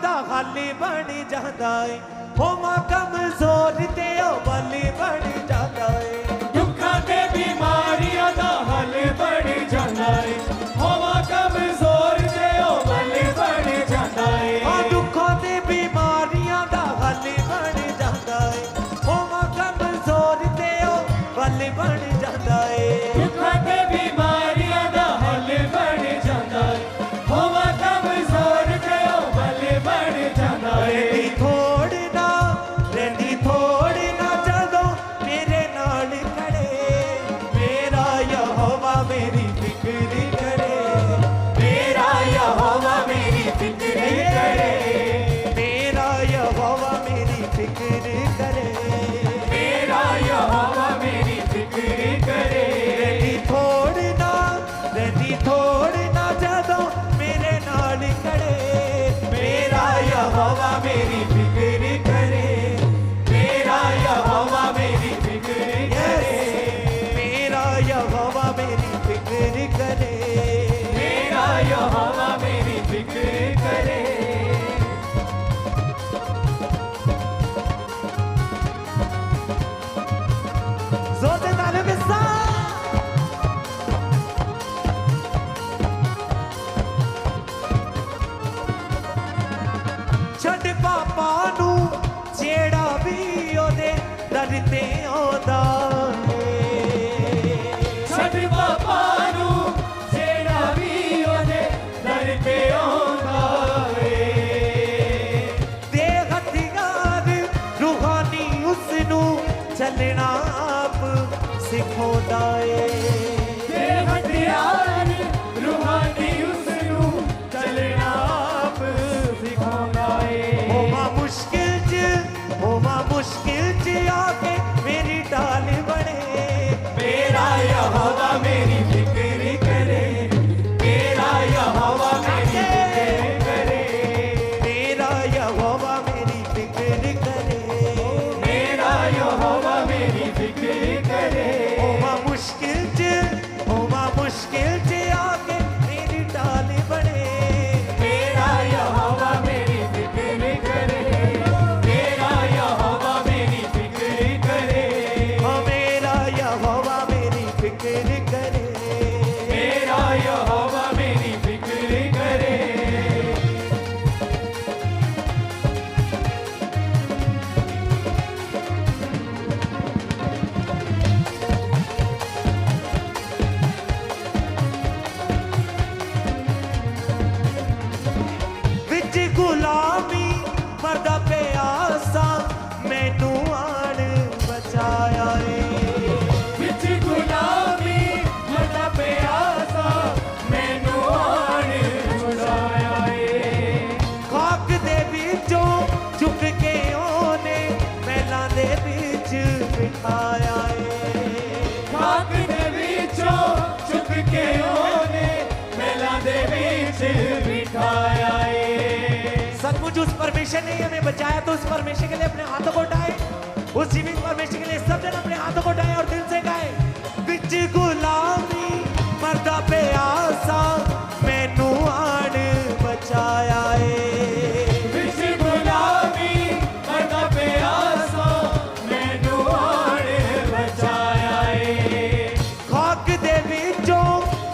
दा हल बन जाता है, होवा कमजोर ते ओ बल बन जाता है। दुखा ते बीमारियां दा हल बन जाता है, होवा कमजोर ते ओ बल बन जाता है। दुखों ते बीमारियां दा हल बन जाता है, होवा कमजोर ते ओ बल बन जाता है। दुखा ते बीमारियां दा हल बन जाता है, होवा कमजोर ते ओ बल बन जाता है। रहंदी थोड़ ना जदों मेरे नाल खड़े, मेरा यहोवा मेरी फिक्र करे, मेरा यहोवा मेरी फिक्र करे, मेरा यहोवा मेरी फिक्र करे, मेरा यहोवा मेरी फिक्र करे। रहंदी थोड़ ना जदों मेरे नाल खड़े, मेरा यहोवा मेरी फिक्र करे, मेरा यहोवा मेरी फिक्र करे, मेरा यहोवा मेरी फिक्र करे। मेरा यहोवा मेरी फिक्र करे। जोर से तालियों के साथ छड़ पापा नू जेड़ा भी ओदे दर ते आंदा है। छड़ पापा नू जेड़ा भी ओदे दर ते आंदा है। दे हथियार रूहानी उसनू चलना आप सिखांदा है। ते हथियार रूहानी उसनू चलना आप सिखांदा है। होवा मुश्किल च आके मेरी ढाल बने, मेरा यहोवा मेरी फिक्र करे, मेरा यहोवा मेरी फिक्र करे, मेरा यहोवा मेरी फिक्र करे, मेरा यहोवा मेरी फिक्र करे। होवा मुश्किल च आके मेरी ढाल बने, मेरा यहोवा मेरी फिक्र करे, मेरा यहोवा मेरी फिक्र करे, मेरा यहोवा मेरी फिक्र करे। मेरा यहोवा मेरी फिक्र करे। विच गुलामी मरदा प्यासा मैनू आन बचाया है। विच गुलामी मरदा प्यासा मैनू आन छुड़ाया है। खाक दे विचों चुक के ओने महलां दे विच बिठाया है। खाक दे विचों चुक के ओने महलां दे विच बिठाया है। सचमुच उस परमेश्वर ने हमें बचाया, तो उस परमेश्वर के लिए अपने हाथों को उठाए, उस जीवित परमेश्वर के लिए सब जन अपने हाथों को उठाए और दिल से गाए। विच गुलामी मरदा प्यासा मैनू आन बचाया है। विच गुलामी मरदा प्यासा मैनू आन बचाया है। खाक दे विचों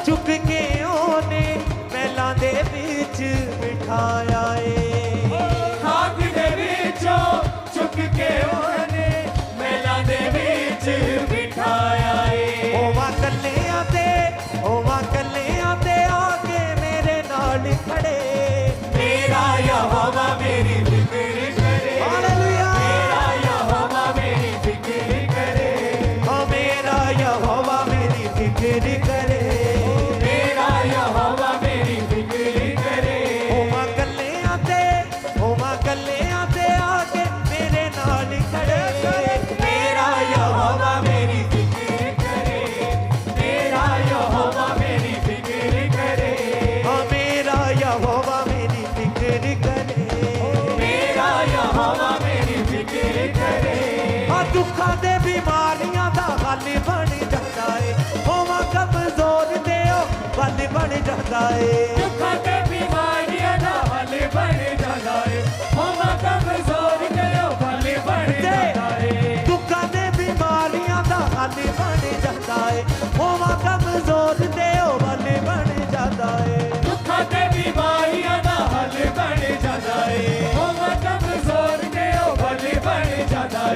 चुक के ओने महलां दे विच बिठाया है। खाक दे विचों चुक के ओने महलां दे विच बिठाया है। होवा कल्लियां ते आके मेरे नाल खड़े, मेरा यहोवा मेरी फिक्र करे, हालेलुया। मेरा यहोवा मेरी फिक्र करे, मेरा यहोवा मेरी फिक्र करे, मेरा यहोवा मेरी फिक्र करे। होवा कल्लियां ते आके मेरे नाल खड़े, मेरा यहोवा मेरी फिक्र करे, मेरा यहोवा मेरी फिक्र करे, मेरा यहोवा मेरी फिक्र करे, मेरा यहोवा मेरी फिक्र करे। दुखा दे बीमारियां दा हल बन जाता है, होवा कमजोर ते बल बन जाता है। दुखा ते बीमारियां दा हल बन जाता है,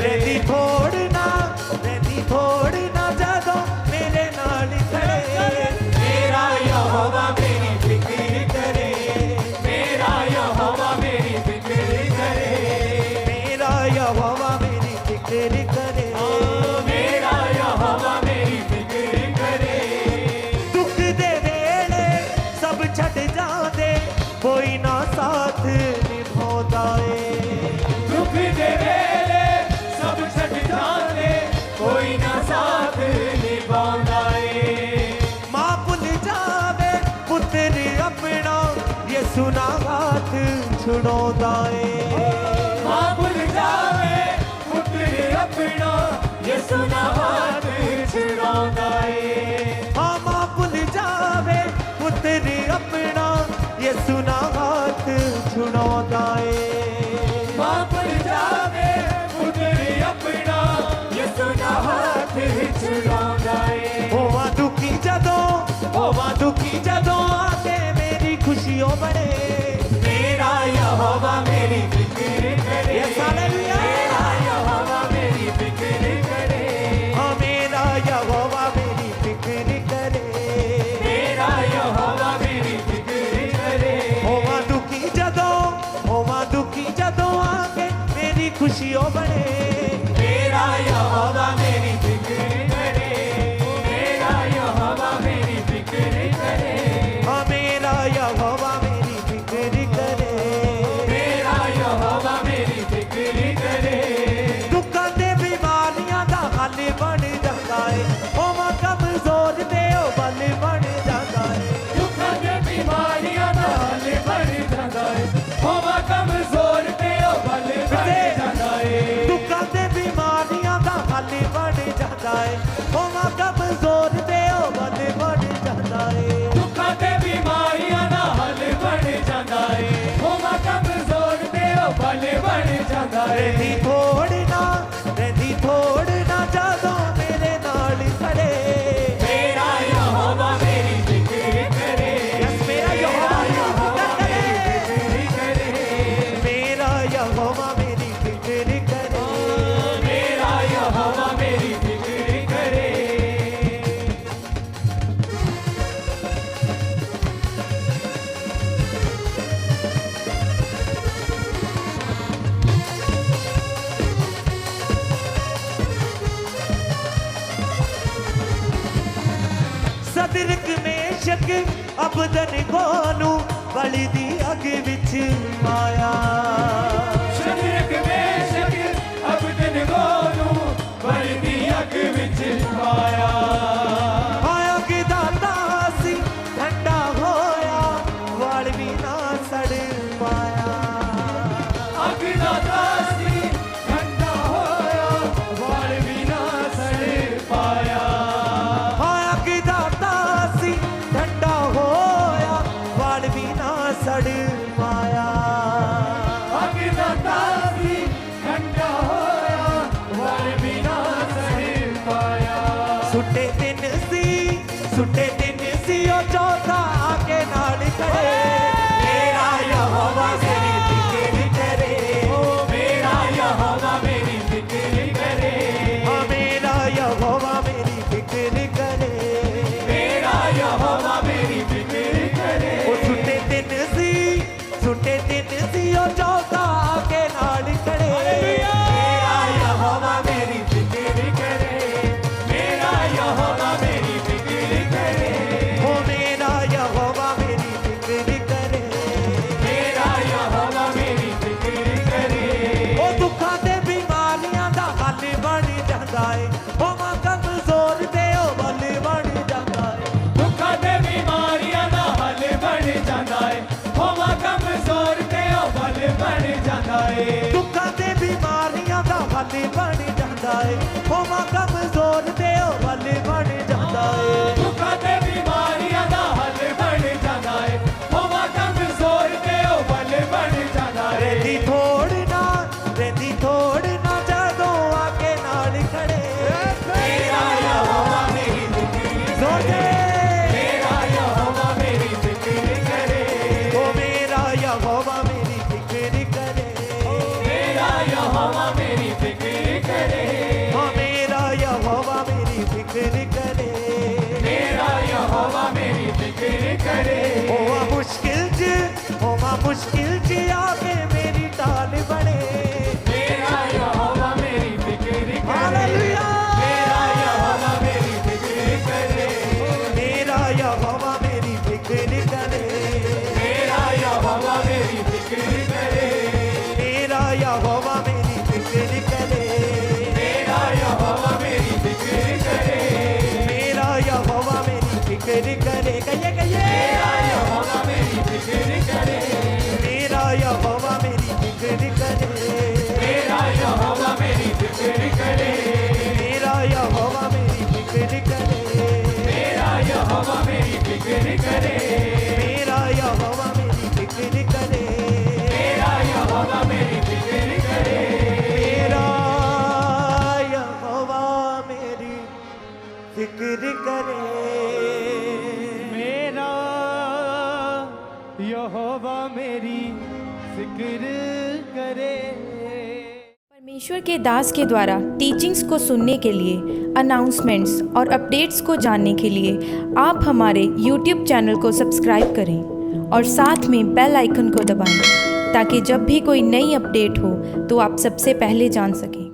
ਰਹਿੰਦੀ ਥੋੜ ਨਾ ਜਦੋਂ ਮੇਰੇ ਨਾਲ ਖੜੇ मेरा यहोवा मेरी फिक्र करे, मेरा यहोवा मेरी फिक्र करे, ਮੇਰਾ ਯਹੋਵਾ ਮੇਰੀ ਫਿਕਰ ਕਰੇ मेरा यहोवा मेरी फिक्र करे। ਦੁੱਖ ਦੇ ਵੇਲੇ ਸਭ ਛੱਡ ਜਾਂਦੇ ਕੋਈ ਨਾ ਸਾਥ ਨਿਭਾਉਂਦਾ ਏ दुख दे वेले सब छट जाते, कोई ना साथ निभांदा ए। ਮਾਂ ਭੁੱਲ ਜਾਵੇ ਪੁੱਤਰ ਆਪਣਾ ਯਿਸੂ ਨਾ ਹੱਥ ਛੁਡਾਉਂਦਾ ਏ मां भुल जावे पुत्र अपना, यीशु ना हाथ छुड़ांदा ए। ਹਾਂ ਮਾਂ ਭੁੱਲ ਜਾਵੇ ਪੁੱਤਰ ਆਪਣਾ ਯਿਸੂ ਨਾ ਹੱਥ ਛੁਡਾਉਂਦਾ ਏ मां भुल जावे पुत्र अपना, यीशु ना हाथ छुड़ांदा ए। ਹੋਵਾਂ ਦੁਖੀ ਜਦੋਂ ਆ ਕੇ ਮੇਰੀ ਖੁਸ਼ੀਓ ਬਣੇ मेरा यहोवा मेरी फिक्र करे, Yes, hallelujah. मेरा यहोवा मेरी फिक्र करे, ਹਾਂ ਮੇਰਾ ਯਹੋਵਾ ਮੇਰੀ ਫਿਕਰ ਕਰੇ मेरा यहोवा मेरी फिक्र करे। ਹੋਵਾਂ ਦੁਖੀ ਜਦੋਂ ਆ ਕੇ ਮੇਰੀ ਖੁਸ਼ੀਓ ਬਣੇ मेरा यहोवा मेरी फिक्र करे, मेरा यहोवा मेरी फिक्र करे, ਹਾਂ ਮੇਰਾ ਯਹੋਵਾ ਮੇਰੀ ਫਿਕਰ ਕਰੇ मेरा यहोवा मेरी फिक्र करे। ਦੁੱਖਾਂ ਤੇ ਬਿਮਾਰੀਆਂ ਦਾ ਹੱਲ ਬਣ ਜਾਂਦਾ ਏ ਹੋਵਾਂ ਕਮਜ਼ੋਰ ਤੇ ਉਹ ਬਲ ਬਣ ਜਾਂਦਾ ਏ दुखां ते बीमारियां दा हल बन जांदा है, होवा कमजोर ते ओ बल बन जांदा है। ਦੁੱਖਾਂ ਤੇ ਬਿਮਾਰੀਆਂ ਦਾ ਹੱਲ ਬਣ ਜਾਂਦਾ ਏ ਹੋਵਾਂ ਕਮਜ਼ੋਰ ਤੇ ਉਹ ਬਲ ਬਣ ਜਾਂਦਾ ਏ दुखां ते बीमारियां दा हल बन जांदा है, होवा कमजोर ते ओ बल बन जांदा है। ਰਹਿੰਦੀ ਥੋੜ ਨਾ ਜਦੋਂ ਮੇਰੇ ਨਾਲ ਖੜੇ मेरा यहोवा मेरी फिक्र करे, ਯਸ ਮੇਰਾ ਯਹੋਵਾ मेरा ਮੇਰੀ यहोवा ਫਿਕਰ मेरी ਕਰੇ फिक्र करे, ਮੇਰਾ ਯਹੋਵਾ ਮੇਰੀ ਫਿਕਰ ਕਰੇ मेरा यहोवा मेरी फिक्र करे। ਸਦਰਕ ਮੇਸ਼ਕ ਅਬਦਨ ਨੂੰ ਬਲੀ ਦੀ ਅੱਗ ਵਿੱਚ ਮਾਇਆ शदरक मेशक अबदनगो नू बलदी अग विच पाया। ਆਇਆ ਕਿਦਾ ਤਾਸੀ ਠੰਡਾ ਹੋਇਆ ਵਾਲ ਵੀ ਨਾ ਸੜ ਪਾਇਆ अग दा तासी ठंडा होया, वाल भी ना सड़ पाया। ਆਇਆ ਕਿਦਾ ਤਾਸੀ ਠੰਡਾ ਹੋਇਆ ਵਾਲ ਵੀ ਨਾ ਸੜ ਪਾਇਆ अग दा तासी ठंडा होया, वाल भी ना सड़ पाया। ਸੁੱਟੇ ਤਿੰਨ ਸੀ ਉਹ ਚੌਥਾ ਆ ਕੇ ਨਾਲ ਖੜੇ ਮੇਰਾ ਯਹੋਵਾ ਮੇਰੀ ਫਿਕਰ ਕਰੇ मेरा यहोवा मेरी फिक्र करे, ਹਾਂ ਮੇਰਾ ਯਹੋਵਾ ਮੇਰੀ ਫਿਕਰ ਕਰੇ मेरा यहोवा मेरी फिक्र करे। ਉਹ ਸੁੱਟੇ ਤਿੰਨ ਸੀ ਉਹ ਚੌਥਾ ਆ ਕੇ ਨਾਲ ਖੜੇ मेरा यहोवा मेरी फिक्र करे, मेरा यहोवा मेरी फिक्र करे, ਉਹ ਮੇਰਾ ਯਹੋਵਾ ਮੇਰੀ ਫਿਕਰ ਕਰੇ मेरा यहोवा मेरी फिक्र करे। ਉਹ ਦੁੱਖਾਂ ਤੇ ਬਿਮਾਰੀਆਂ ਦਾ ਹੱਲ ਬਣ ਜਾਂਦਾ ਏ ਹੋਵਾਂ ਕਮਜ਼ੋਰ ਤੇ ਉਹ ਬਲ ਬਣ ਜਾਂਦਾ ਏ दुखां ते बीमारियां दा हल बन जांदा है, होवा कमजोर ते ओ बल बन जांदा है। ਦੁੱਖਾਂ ਤੇ ਬਿਮਾਰੀਆਂ ਦਾ ਹੱਲ ਬਣ ਜਾਂਦਾ ਏ ਹੋਵਾਂ ਕਮਜ਼ੋਰ ਤੇ ਉਹ ਬਲ ਬਣ ਜਾਂਦਾ ਏ दुखां ते बीमारियां दा हल बन जांदा है, होवा कमजोर ते ओ बल बन जांदा है। ਰਹਿੰਦੀ ਥੋੜ ਨਾ ਜਦੋਂ ਆ ਕੇ ਨਾਲ ਖੜੇ मेरा यहोवा मेरी फिक्र ਜ਼ੋਰ करे, ਦੇ मेरा यहोवा मेरी फिक्र करे, ਉਹ ਮੇਰਾ ਯਹੋਵਾ ਮੇਰੀ ਫਿਕਰ ਕਰੇ मेरा यहोवा मेरी फिक्र करे। के दास के द्वारा टीचिंग्स को सुनने के लिए, अनाउंसमेंट्स और अपडेट्स को जानने के लिए आप हमारे यूट्यूब चैनल को सब्सक्राइब करें और साथ में बेल आइकन को दबाएं ताकि जब भी कोई नई अपडेट हो तो आप सबसे पहले जान सकें।